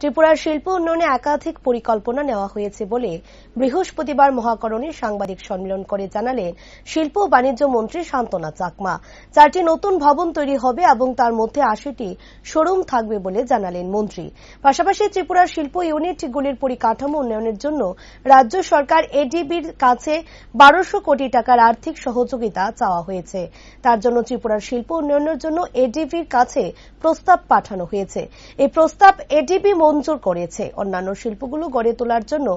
ত্রিপুরার শিল্প উন্নয়নে একাধিক পরিকল্পনা নেওয়া হয়েছে বলে বৃহস্পতিবার মহাকরণে সাংবাদিক সম্মেলন করে জানালেন শিল্প ও বাণিজ্য মন্ত্রী শান্তনা চাকমা। 4টি নতুন ভবন তৈরি হবে এবং তার মধ্যে 80টি শোরুম থাকবে বলে জানালেন মন্ত্রী। পাশাপাশি ত্রিপুরার শিল্প ইউনিটগুলির পরিকাঠামো উন্নয়নের জন্য রাজ্য সরকার এডিবির কাছে 1200 কোটি টাকার আর্থিক সহযোগিতা চাওয়া হয়েছে। তার জন্য ত্রিপুরার শিল্প উন্নয়নের জন্য এডিবির কাছে প্রস্তাব পাঠানো হয়েছে। এই প্রস্তাব এডিবি মঞ্জুর করেছে। অন্যান্য শিল্পগুলো গড়ে তোলার জন্য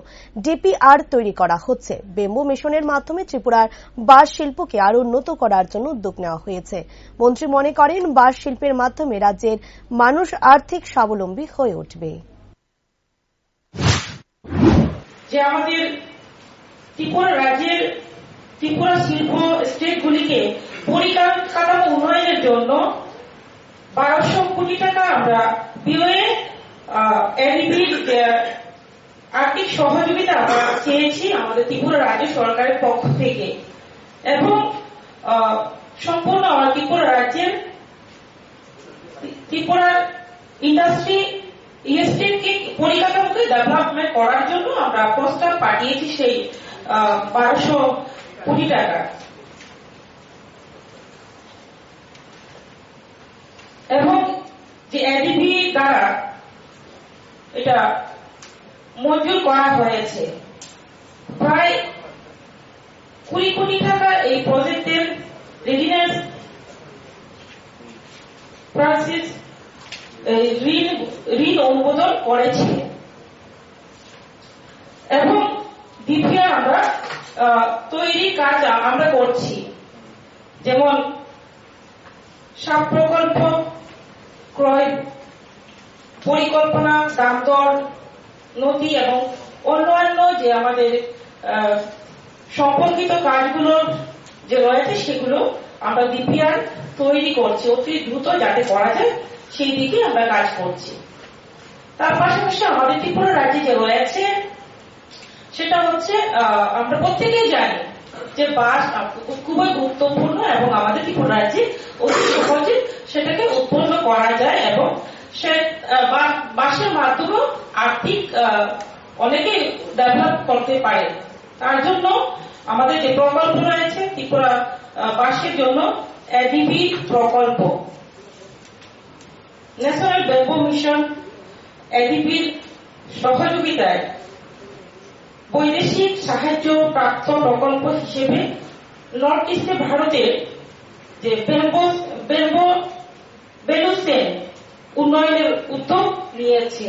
ডিপিআর তৈরি করা হচ্ছে। বেম্বু মিশনের মাধ্যমে ত্রিপুরার বাঁশ শিল্পকে আরো উন্নত করার জন্য উদ্যোগ নেওয়া হয়েছে। মন্ত্রী মনে করেন বাঁশ শিল্পের মাধ্যমে রাজ্যের মানুষ আর্থিক স্বাবলম্বী হয়ে উঠবে। যে আমাদের ত্রিপুরা রাজ্যের ত্রিপুরা শিল্প স্টেটগুলিকে পরিকাঠামো উন্নয়নের জন্য 1200 কোটি টাকা আমরা বিওএ এডিবির আর্থিক সহযোগিতা আমরা চেয়েছি আমাদের ত্রিপুরা রাজ্য সরকারের পক্ষ থেকে, এবং সম্পূর্ণ আমরা ত্রিপুরা রাজ্যের ত্রিপুরার ইন্ডাস্ট্রি স্টেটকে পরিকাঠামোকে ডেভেলপমেন্ট করার জন্য আমরা প্রস্তাব পাঠিয়েছি সেই 1200 কোটি টাকা। এবং যে এডিবি দ্বারা এটা মঞ্জুর করা হয়েছে, প্রায় 20 কোটি টাকা এই প্রজেক্টের রেডিনেস প্রসেস ঋণ অনুমোদন করেছে। এবং ডিপিআর আমরা তৈরির কাজ আমরা করছি, যেমন সাব প্রকল্প ক্রয় পরিকল্পনা, দাম দর নথি এবং অন্যান্য যে আমাদের সম্পর্কিত কাজগুলো যে রয়েছে সেগুলো আমরা ডিপিআর তৈরি করছি অতি দ্রুত যাতে করা যায় সেই দিকে আমরা কাজ করছি। তার পাশাপাশি আমাদের ত্রিপুরা রাজ্যে যে রয়েছে সেটা হচ্ছে আমরা প্রত্যেকেই জানি যে বাঁশ খুবই গুরুত্বপূর্ণ এবং আমাদের ত্রিপুরা রাজ্যে অতি সহজে সেটাকে উৎপন্ন করা যায় এবং সে বাঁশের মাধ্যমে আর্থিক অনেকে ডেভেলপ করতে পারে। তার জন্য আমাদের যে প্রকল্প রয়েছে ত্রিপুরা বাঁশের জন্য এডিবি প্রকল্প, ন্যাশনাল বেম্বু মিশন এডিবির সহযোগিতায় বৈদেশিক সাহায্য প্রাপ্ত প্রকল্প হিসেবে নর্থ ইস্টে ভারতের যে বেম্বু উন্নয়নের উদ্যোগ নিয়েছে।